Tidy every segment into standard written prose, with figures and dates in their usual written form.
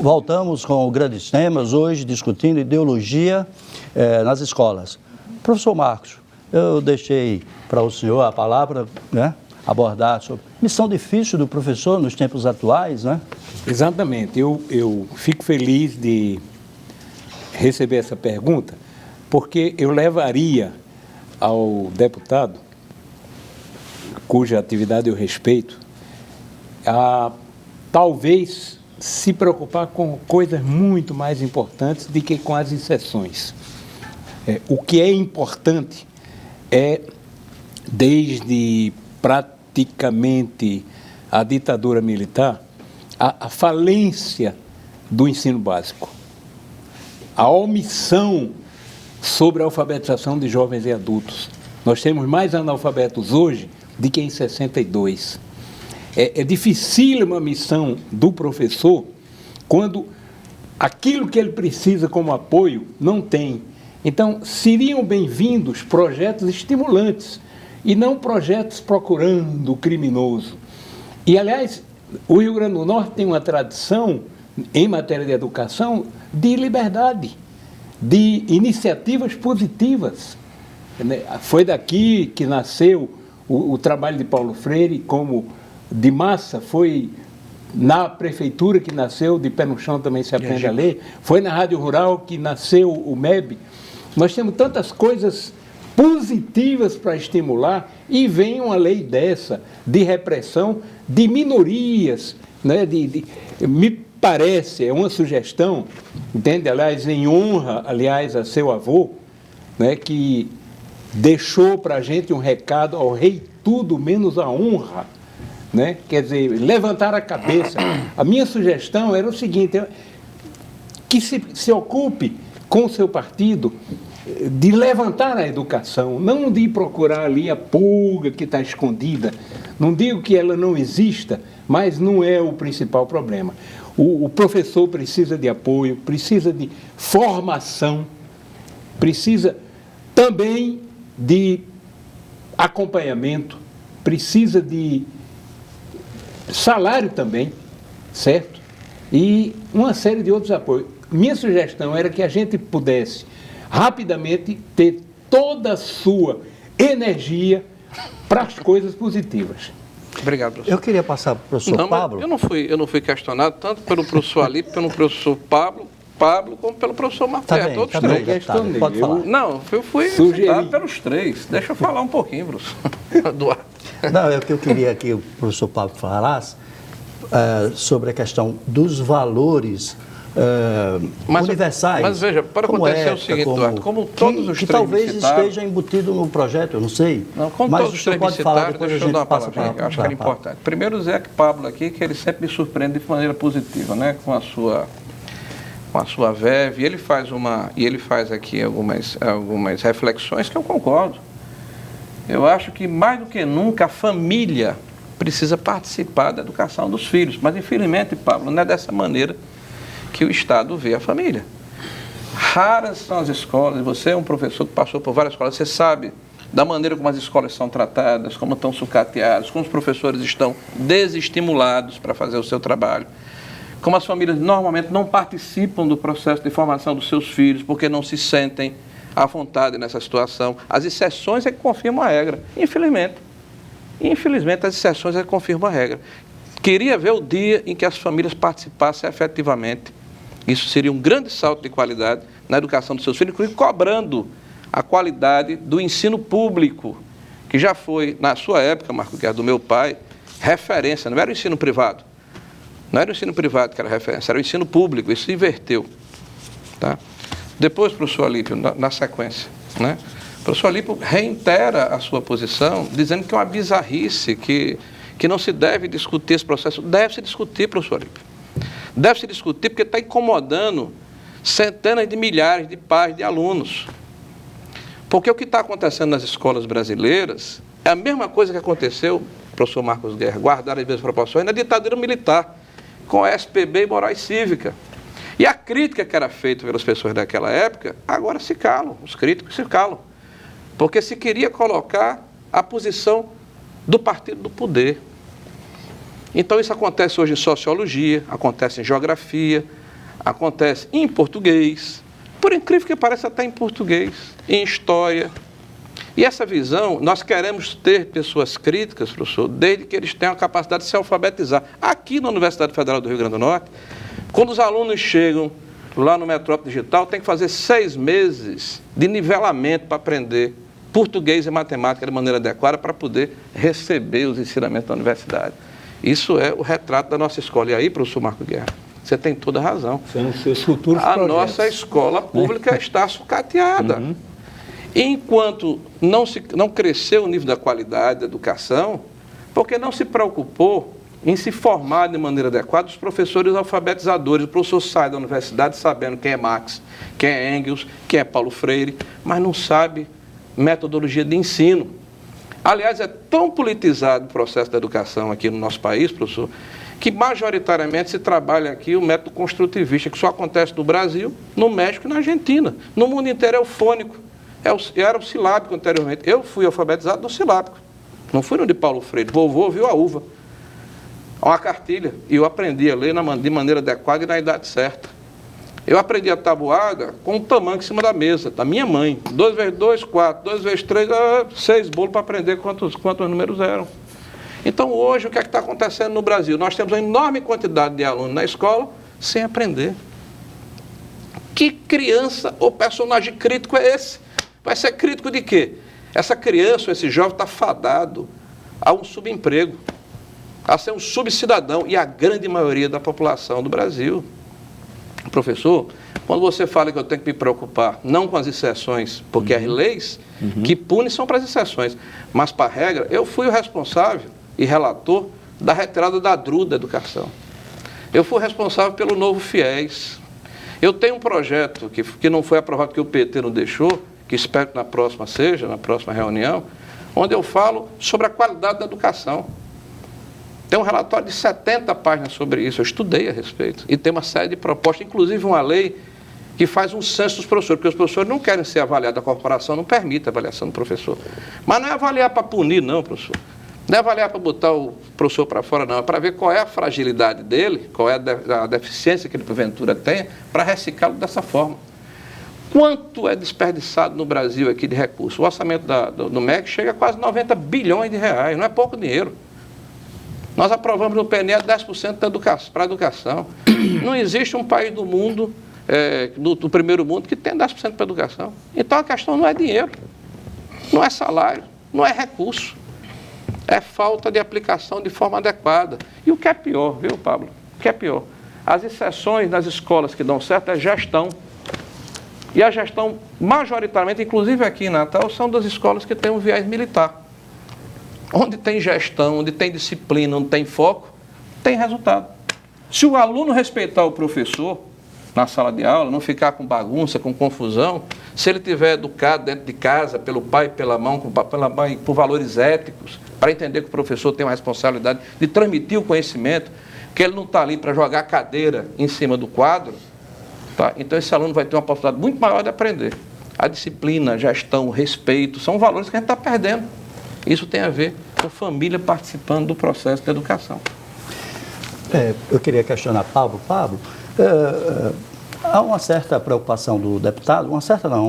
Voltamos com grandes temas, hoje discutindo ideologia nas escolas. Professor Marcos, eu deixei para o senhor a palavra, né, abordar sobre missão difícil do professor nos tempos atuais, né? Exatamente. Eu fico feliz de receber essa pergunta, porque eu levaria ao deputado, cuja atividade eu respeito, a talvez se preocupar com coisas muito mais importantes do que com as exceções. O que é importante é, desde praticamente a ditadura militar, a falência do ensino básico, a omissão sobre a alfabetização de jovens e adultos. Nós temos mais analfabetos hoje do que em 62. É dificílima a missão do professor quando aquilo que ele precisa como apoio não tem. Então, seriam bem-vindos projetos estimulantes e não projetos procurando o criminoso. E, aliás, o Rio Grande do Norte tem uma tradição, em matéria de educação, de liberdade, de iniciativas positivas. Foi daqui que nasceu o trabalho de Paulo Freire, como de massa, foi na prefeitura que nasceu, de pé no chão também se aprende a ler, foi na Rádio Rural que nasceu o MEB. Nós temos tantas coisas positivas para estimular e vem uma lei dessa, de repressão de minorias, né? Me parece, é uma sugestão, entende? Aliás, em honra, aliás, a seu avô, né? Que deixou para a gente um recado ao rei tudo menos a honra, né? Quer dizer, levantar a cabeça. A minha sugestão era o seguinte, que se ocupe com o seu partido de levantar a educação, não de procurar ali a pulga que está escondida. Não digo que ela não exista, mas não é o principal problema. O professor precisa de apoio, precisa de formação, precisa também de acompanhamento, precisa de salário também, certo? E uma série de outros apoios. Minha sugestão era que a gente pudesse rapidamente ter toda a sua energia para as coisas positivas. Obrigado, professor. Eu queria passar para o professor Pablo. Eu não fui questionado tanto pelo professor Alípio, pelo professor Pablo, como pelo professor Martello, todos os três. Pode falar. Não, eu fui citado pelos três. Deixa eu falar um pouquinho, professor Eduardo. Não, é o que eu queria que o professor Pablo falasse sobre a questão dos valores universais. Mas veja, para acontecer o seguinte, Eduardo, como todos os três que talvez citaram, esteja embutido no projeto, eu não sei. Não, como mas todos os três pode falar, depois deixa a eu dar gente uma passa palavra, acho que era importante. Primeiro, o Zé Pablo aqui, que ele sempre me surpreende de maneira positiva, né, com a sua verve, e ele faz aqui algumas reflexões que eu concordo. Eu acho que mais do que nunca a família precisa participar da educação dos filhos, mas infelizmente, Pablo, não é dessa maneira que o Estado vê a família. Raras são as escolas, você é um professor que passou por várias escolas, você sabe da maneira como as escolas são tratadas, como estão sucateadas, como os professores estão desestimulados para fazer o seu trabalho, como as famílias normalmente não participam do processo de formação dos seus filhos, porque não se sentem à vontade nessa situação. As exceções é que confirmam a regra, infelizmente. Infelizmente, as exceções é que confirmam a regra. Queria ver o dia em que as famílias participassem efetivamente. Isso seria um grande salto de qualidade na educação dos seus filhos, inclusive cobrando a qualidade do ensino público, que já foi, na sua época, Marco Guerra, do meu pai, referência, não era o ensino privado. Não era o ensino privado que era referência, era o ensino público, isso se inverteu. Tá? Depois, professor Alípio, na sequência, né? O professor Alípio reitera a sua posição, dizendo que é uma bizarrice, que não se deve discutir esse processo. Deve-se discutir, professor Alípio. Deve-se discutir porque está incomodando centenas de milhares de pais, de alunos. Porque o que está acontecendo nas escolas brasileiras é a mesma coisa que aconteceu, professor Marcos Guerra, guardar as mesmas proporções, na ditadura militar, com a SPB e moral e cívica. E a crítica que era feita pelas pessoas daquela época, agora se calam, os críticos se calam. Porque se queria colocar a posição do partido do poder. Então isso acontece hoje em sociologia, acontece em geografia, acontece em português, por incrível que pareça até em português, em história. E essa visão, nós queremos ter pessoas críticas, professor, desde que eles tenham a capacidade de se alfabetizar. Aqui na Universidade Federal do Rio Grande do Norte, quando os alunos chegam lá no Metrópole Digital, tem que fazer 6 meses de nivelamento para aprender português e matemática de maneira adequada para poder receber os ensinamentos da universidade. Isso é o retrato da nossa escola. E aí, professor Marco Guerra, você tem toda a razão. São os seus futuros a projetos. Nossa escola pública está sucateada. Enquanto não cresceu o nível da qualidade da educação, porque não se preocupou em se formar de maneira adequada os professores alfabetizadores. O professor sai da universidade sabendo quem é Marx, quem é Engels, quem é Paulo Freire, mas não sabe metodologia de ensino. Aliás, é tão politizado o processo da educação aqui no nosso país, professor, que majoritariamente se trabalha aqui o método construtivista, que só acontece no Brasil, no México e na Argentina. No mundo inteiro é o fônico, era o silábico anteriormente. Eu fui alfabetizado no silábico, não fui no de Paulo Freire. Vovô viu a uva, uma cartilha, e eu aprendi a ler de maneira adequada e na idade certa. Eu aprendi a tabuada com um tamanho em cima da mesa, da minha mãe. 2 × 2, 4, 2 × 3, 6 bolos para aprender quantos números eram. Então, hoje, o que é que está acontecendo no Brasil? Nós temos uma enorme quantidade de alunos na escola sem aprender. Que criança ou personagem crítico é esse? Vai ser crítico de quê? Essa criança ou esse jovem está fadado a um subemprego, a ser um subcidadão, e a grande maioria da população do Brasil. Professor, quando você fala que eu tenho que me preocupar, não com as exceções, porque as leis que punem são para as exceções, mas para a regra, eu fui o responsável e relator da retirada da DRU da educação. Eu fui responsável pelo novo FIES. Eu tenho um projeto que não foi aprovado, que o PT não deixou, que espero que na próxima reunião, onde eu falo sobre a qualidade da educação. Tem um relatório de 70 páginas sobre isso, eu estudei a respeito. E tem uma série de propostas, inclusive uma lei que faz um censo dos professores, porque os professores não querem ser avaliados, a corporação não permite a avaliação do professor. Mas não é avaliar para punir, não, professor. Não é avaliar para botar o professor para fora, não. É para ver qual é a fragilidade dele, qual é a deficiência que ele, porventura, tem, para reciclá-lo dessa forma. Quanto é desperdiçado no Brasil aqui de recursos? O orçamento do MEC chega a quase 90 bilhões de reais, não é pouco dinheiro. Nós aprovamos no PNE 10% para a educação. Não existe um país do mundo, do primeiro mundo, que tem 10% para a educação. Então a questão não é dinheiro, não é salário, não é recurso. É falta de aplicação de forma adequada. E o que é pior, viu, Pablo? O que é pior? As exceções nas escolas que dão certo é gestão. E a gestão, majoritariamente, inclusive aqui em Natal, são das escolas que têm um viés militar. Onde tem gestão, onde tem disciplina, onde tem foco, tem resultado. Se o aluno respeitar o professor na sala de aula, não ficar com bagunça, com confusão, se ele tiver educado dentro de casa, pelo pai, pela mãe, por valores éticos, para entender que o professor tem uma responsabilidade de transmitir o conhecimento, que ele não está ali para jogar a cadeira em cima do quadro, tá? Então esse aluno vai ter uma possibilidade muito maior de aprender. A disciplina, a gestão, o respeito, são valores que a gente está perdendo. Isso tem a ver com família participando do processo de educação. Eu queria questionar Pablo. Pablo, há uma certa preocupação do deputado,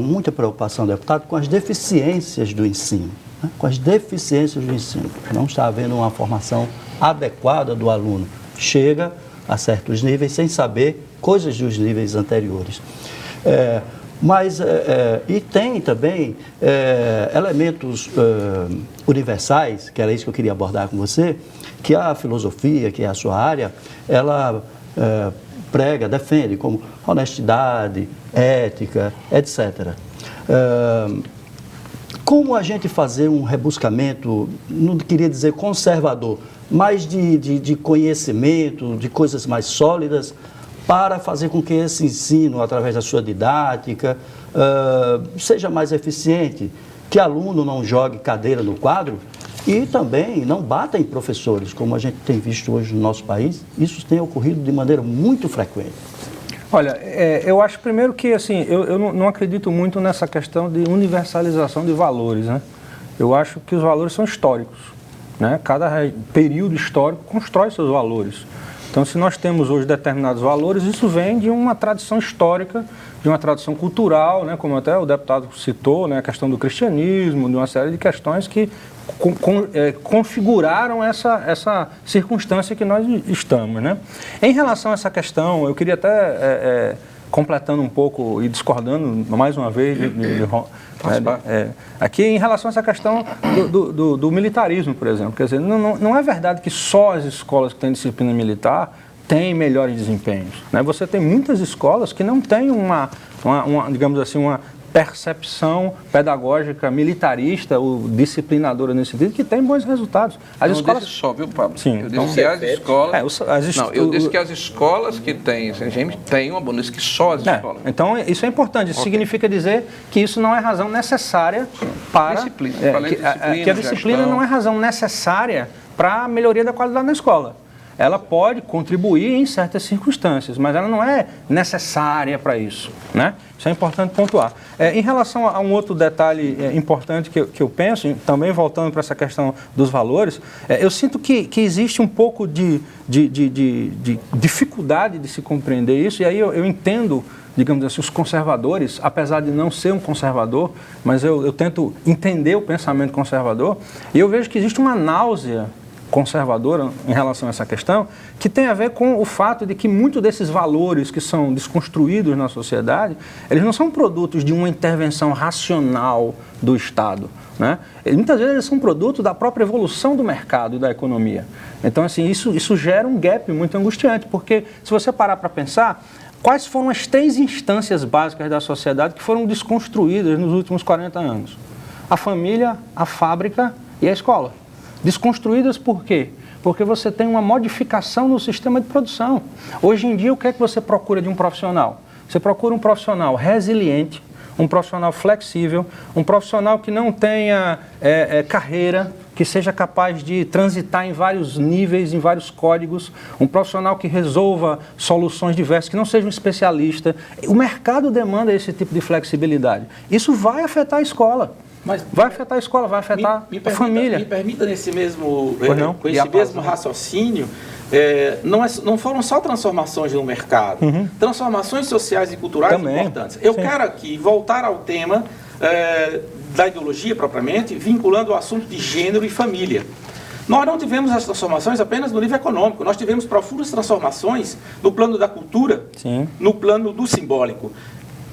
muita preocupação do deputado com as deficiências do ensino. Né? Com as deficiências do ensino. Não está havendo uma formação adequada do aluno. Chega a certos níveis sem saber coisas dos níveis anteriores. E tem também elementos universais, que era isso que eu queria abordar com você, que a filosofia, que é a sua área, ela prega, defende, como honestidade, ética, etc. Como a gente fazer um rebuscamento, não queria dizer conservador, mas de conhecimento, de coisas mais sólidas, para fazer com que esse ensino, através da sua didática, seja mais eficiente, que aluno não jogue cadeira no quadro e também não bata em professores, como a gente tem visto hoje no nosso país. Isso tem ocorrido de maneira muito frequente. Olha, eu acho primeiro que, assim, eu não acredito muito nessa questão de universalização de valores, né? Eu acho que os valores são históricos. né? Cada período histórico constrói seus valores. Então, se nós temos hoje determinados valores, isso vem de uma tradição histórica, de uma tradição cultural, né? Como até o deputado citou, né? A questão do cristianismo, de uma série de questões que configuraram essa circunstância que nós estamos, né? Em relação a essa questão, eu queria até, completando um pouco e discordando mais uma vez aqui em relação a essa questão do militarismo, por exemplo. Quer dizer, não é verdade que só as escolas que têm disciplina militar têm melhores desempenhos, né? Você tem muitas escolas que não têm digamos assim, uma percepção pedagógica militarista ou disciplinadora nesse sentido, que tem bons resultados. As escolas só, viu, Pablo? Sim. Eu disse que as escolas... eu disse que as escolas que têm CGM têm uma boa, que só as escolas. Então, isso é importante. Isso significa dizer que isso não é razão necessária para... Disciplina. Que a disciplina não é razão necessária para a melhoria da qualidade na escola. Ela pode contribuir em certas circunstâncias, mas ela não é necessária para isso, né? Isso é importante pontuar. Em relação a um outro detalhe importante que eu penso, também voltando para essa questão dos valores, eu sinto que existe um pouco de dificuldade de se compreender isso, e aí eu entendo, digamos assim, os conservadores, apesar de não ser um conservador, mas eu tento entender o pensamento conservador, e eu vejo que existe uma náusea conservadora em relação a essa questão, que tem a ver com o fato de que muitos desses valores que são desconstruídos na sociedade, eles não são produtos de uma intervenção racional do Estado, né? Muitas vezes eles são produto da própria evolução do mercado e da economia. Então, assim, isso gera um gap muito angustiante, porque se você parar para pensar, quais foram as 3 instâncias básicas da sociedade que foram desconstruídas nos últimos 40 anos? A família, a fábrica e a escola. Desconstruídas por quê? Porque você tem uma modificação no sistema de produção. Hoje em dia, o que é que você procura de um profissional? Você procura um profissional resiliente, um profissional flexível, um profissional que não tenha carreira, que seja capaz de transitar em vários níveis, em vários códigos, um profissional que resolva soluções diversas, que não seja um especialista. O mercado demanda esse tipo de flexibilidade. Isso vai afetar a escola. Mas vai afetar a escola, vai afetar a família. Me permita, com esse mesmo raciocínio, não foram só transformações no mercado, transformações sociais e culturais também importantes. Eu quero aqui voltar ao tema da ideologia propriamente, vinculando o assunto de gênero e família. Nós não tivemos as transformações apenas no nível econômico, nós tivemos profundas transformações no plano da cultura, no plano do simbólico.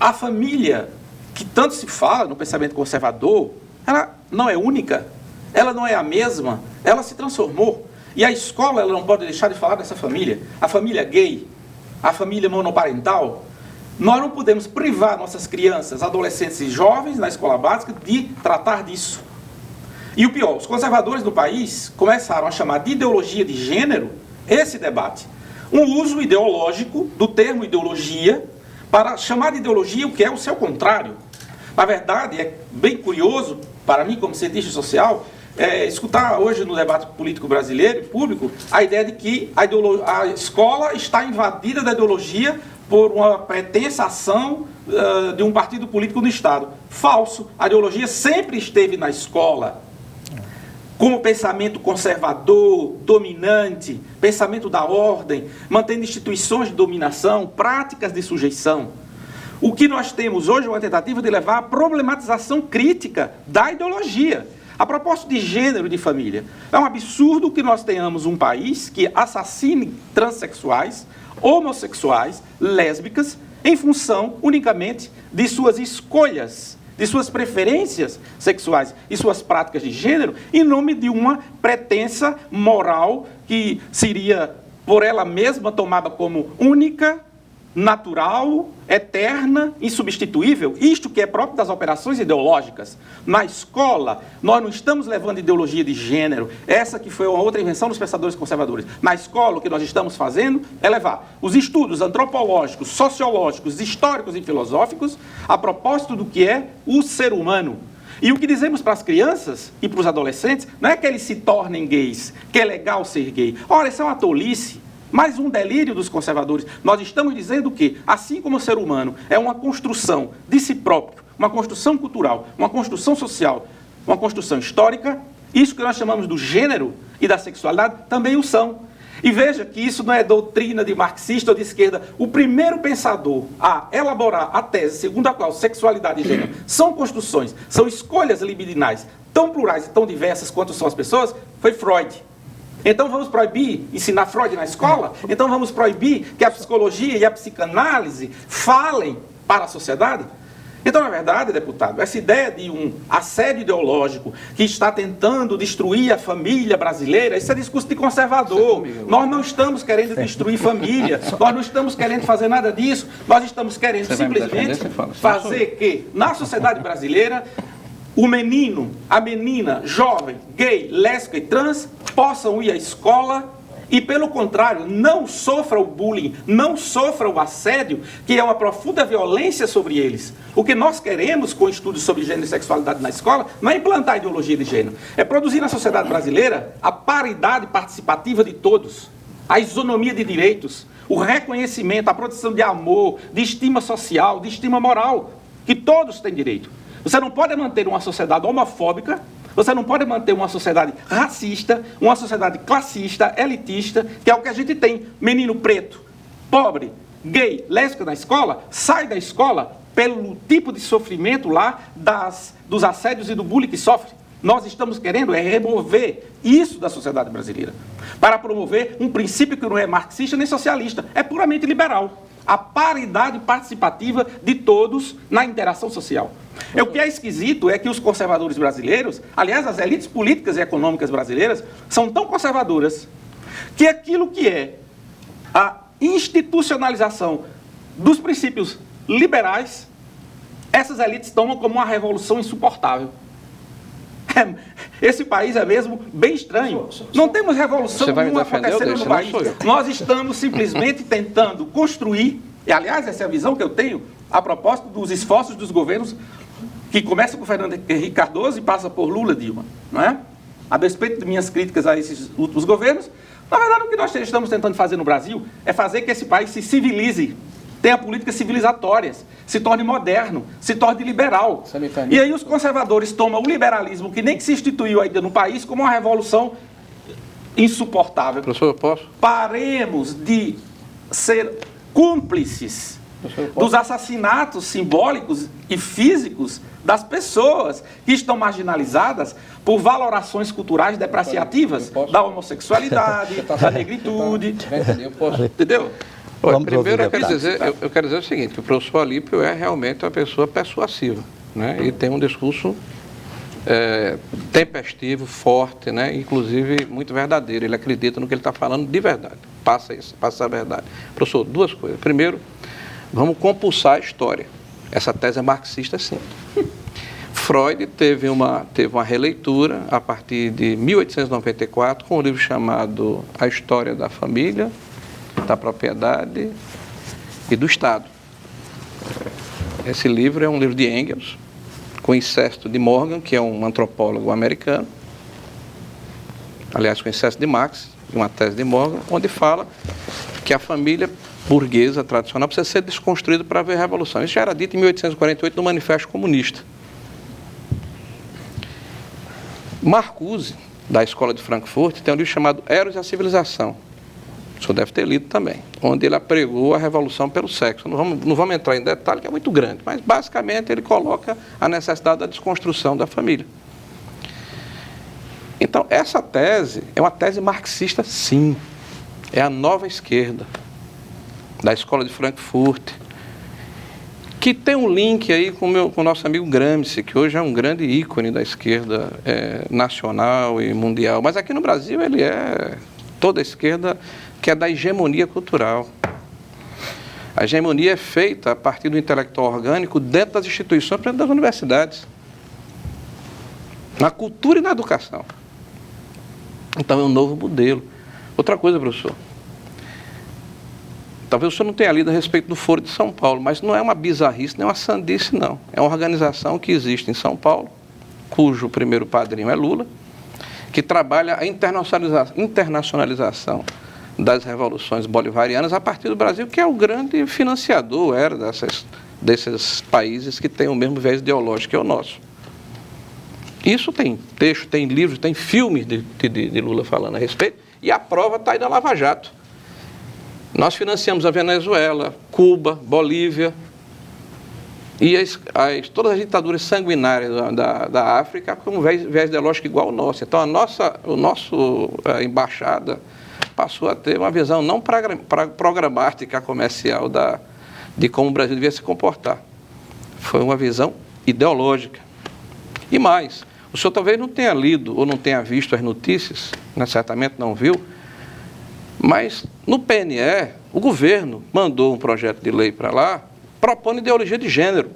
A família, que tanto se fala no pensamento conservador, ela não é única, ela não é a mesma, ela se transformou. E a escola, ela não pode deixar de falar dessa família. A família gay, a família monoparental. Nós não podemos privar nossas crianças, adolescentes e jovens na escola básica de tratar disso. E o pior, os conservadores do país começaram a chamar de ideologia de gênero esse debate. Um uso ideológico do termo ideologia para chamar de ideologia o que é o seu contrário. Na verdade, é bem curioso, para mim, como cientista social, escutar hoje no debate político brasileiro e público a ideia de que a escola está invadida da ideologia por uma pretensa ação de um partido político no Estado. Falso. A ideologia sempre esteve na escola. Como pensamento conservador, dominante, pensamento da ordem, mantendo instituições de dominação, práticas de sujeição. O que nós temos hoje é uma tentativa de levar à problematização crítica da ideologia. A propósito de gênero e de família, é um absurdo que nós tenhamos um país que assassine transexuais, homossexuais, lésbicas, em função unicamente de suas escolhas, de suas preferências sexuais e suas práticas de gênero, em nome de uma pretensa moral que seria, por ela mesma, tomada como única, natural, eterna, insubstituível, isto que é próprio das operações ideológicas. Na escola, nós não estamos levando ideologia de gênero, essa que foi uma outra invenção dos pensadores conservadores. Na escola, o que nós estamos fazendo é levar os estudos antropológicos, sociológicos, históricos e filosóficos a propósito do que é o ser humano. E o que dizemos para as crianças e para os adolescentes não é que eles se tornem gays, que é legal ser gay. Ora, isso é uma tolice. Mais um delírio dos conservadores. Nós estamos dizendo que, assim como o ser humano é uma construção de si próprio, uma construção cultural, uma construção social, uma construção histórica, Isso que nós chamamos do gênero e da sexualidade também o são. E veja que isso não é doutrina de marxista ou de esquerda. O primeiro pensador a elaborar a tese segundo a qual sexualidade e gênero são construções, são escolhas libidinais tão plurais e tão diversas quanto são as pessoas, foi Freud. Então vamos proibir ensinar Freud na escola? Então vamos proibir que a psicologia e a psicanálise falem para a sociedade? Então, na verdade, deputado, essa ideia de um assédio ideológico que está tentando destruir a família brasileira, isso é discurso de conservador. Nós não estamos querendo destruir família, nós não estamos querendo fazer nada disso, nós estamos querendo simplesmente fazer que, na sociedade brasileira, o menino, a menina, jovem, gay, lésbica e trans possam ir à escola e, pelo contrário, não sofra o bullying, não sofra o assédio, que é uma profunda violência sobre eles. O que nós queremos com estudos sobre gênero e sexualidade na escola não é implantar a ideologia de gênero, é produzir na sociedade brasileira a paridade participativa de todos, a isonomia de direitos, o reconhecimento, a produção de amor, de estima social, de estima moral, que todos têm direito. Você não pode manter uma sociedade homofóbica, você não pode manter uma sociedade racista, uma sociedade classista, elitista, que é o que a gente tem. Menino preto, pobre, gay, lésbica na escola, sai da escola pelo tipo de sofrimento lá dos assédios e do bullying que sofre. Nós estamos querendo remover isso da sociedade brasileira, para promover um princípio que não é marxista nem socialista, é puramente liberal. A paridade participativa de todos na interação social. O que é esquisito é que os conservadores brasileiros, aliás, as elites políticas e econômicas brasileiras, são tão conservadoras que aquilo que é a institucionalização dos princípios liberais, essas elites tomam como uma revolução insuportável. Esse país é mesmo bem estranho. Não temos revolução nenhuma acontecendo no país. Nós estamos simplesmente tentando construir, e aliás, essa é a visão que eu tenho a propósito dos esforços dos governos, que começa com Fernando Henrique Cardoso e passa por Lula e Dilma, não é? A despeito de minhas críticas a esses últimos governos, na verdade o que nós estamos tentando fazer no Brasil é fazer que esse país se civilize, tenha políticas civilizatórias, se torne moderno, se torne liberal. E aí os conservadores tomam o liberalismo, que nem que se instituiu ainda no país, como uma revolução insuportável. Professor, eu posso? Paremos de ser cúmplices dos assassinatos simbólicos e físicos das pessoas que estão marginalizadas por valorações culturais depreciativas da homossexualidade, da negritude. Entendeu? Olha, primeiro eu quero dizer o seguinte, que o professor Alípio é realmente uma pessoa persuasiva, né? E tem um discurso tempestivo, forte, né? Inclusive muito verdadeiro. Ele acredita no que ele está falando de verdade, passa a verdade. Professor, duas coisas. Primeiro, vamos compulsar a história. Essa tese é marxista, sim. Freud teve uma releitura a partir de 1894 com um livro chamado A História da Família, da Propriedade e do Estado. Esse livro é um livro de Engels, com incesto de Morgan, que é um antropólogo americano, aliás, com incesto de Marx, uma tese de Morgan, onde fala que a família burguesa tradicional precisa ser desconstruída para haver revolução. Isso já era dito em 1848 no Manifesto Comunista. Marcuse, da Escola de Frankfurt, tem um livro chamado Eros e a Civilização. O senhor deve ter lido também, onde ele apregou a revolução pelo sexo. Não vamos entrar em detalhe, que é muito grande, mas basicamente ele coloca a necessidade da desconstrução da família. Então, essa tese é uma tese marxista, sim. É a nova esquerda, da Escola de Frankfurt, que tem um link aí com o nosso amigo Gramsci, que hoje é um grande ícone da esquerda nacional e mundial. Mas aqui no Brasil ele é toda a esquerda que é da hegemonia cultural. A hegemonia é feita a partir do intelectual orgânico dentro das instituições, dentro das universidades, na cultura e na educação. Então é um novo modelo. Outra coisa, professor, talvez o senhor não tenha lido a respeito do Foro de São Paulo, mas não é uma bizarrice, nem uma sandice, não. É uma organização que existe em São Paulo, cujo primeiro padrinho é Lula, que trabalha a internacionalização das revoluções bolivarianas a partir do Brasil, que é o grande financiador desses países que têm o mesmo viés ideológico que o nosso. Isso tem texto, tem livros, tem filmes de Lula falando a respeito, e a prova está aí na Lava Jato. Nós financiamos a Venezuela, Cuba, Bolívia, e todas as ditaduras sanguinárias da África com um viés ideológico igual ao nosso. Então, a embaixada passou a ter uma visão não programática comercial de como o Brasil devia se comportar. Foi uma visão ideológica. E mais, o senhor talvez não tenha lido ou não tenha visto as notícias, né, certamente não viu, mas no PNE, o governo mandou um projeto de lei para lá, propondo ideologia de gênero.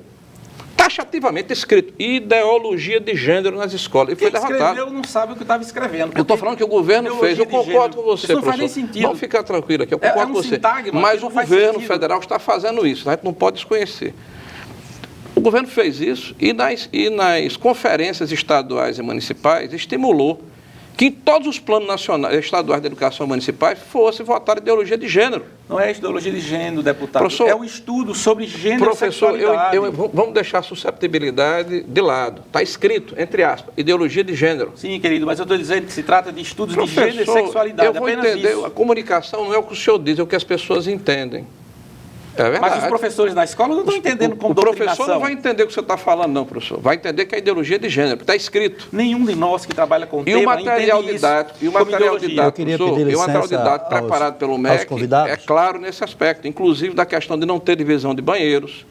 Taxativamente escrito, ideologia de gênero nas escolas. E foi derrotado. Quem escreveu não sabe o que estava escrevendo. Eu estou falando que o governo fez. Eu concordo com você, isso não professor. Faz nem sentido. Vamos ficar tranquilo aqui, eu concordo com você. Mas o governo federal está fazendo isso, a gente não pode desconhecer. O governo fez isso e nas conferências estaduais e municipais estimulou que em todos os planos estaduais de educação municipais fosse votar ideologia de gênero. Não é ideologia de gênero, deputado. Professor, é um estudo sobre gênero e sexualidade. Vamos deixar a susceptibilidade de lado. Está escrito, entre aspas, ideologia de gênero. Sim, querido, mas eu estou dizendo que se trata de estudos de gênero e sexualidade. Eu vou entender, isso. A comunicação não é o que o senhor diz, é o que as pessoas entendem. É verdade. Mas os professores na escola não estão entendendo como doutrinação. O professor não vai entender o que você está falando, não, professor. Vai entender que é ideologia de gênero, está escrito. Nenhum de nós que trabalha com o tema o material didático, e o material didático preparado pelo MEC é claro nesse aspecto, inclusive da questão de não ter divisão de banheiros,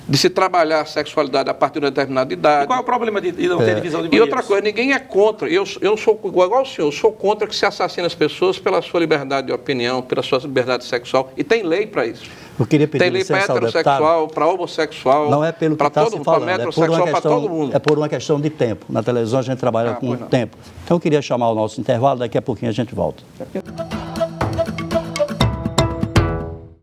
de se trabalhar a sexualidade a partir de uma determinada idade. E qual é o problema de não ter divisão de banheiros? E outra coisa, ninguém é contra, eu sou igual ao senhor, eu sou contra que se assassine as pessoas pela sua liberdade de opinião, pela sua liberdade sexual, e tem lei para isso. Eu queria pedir tem lei para heterossexual, para homossexual, não é pelo que está se falando, para todo mundo. É por uma questão de tempo. Na televisão a gente trabalha com tempo. Então eu queria chamar o nosso intervalo, daqui a pouquinho a gente volta.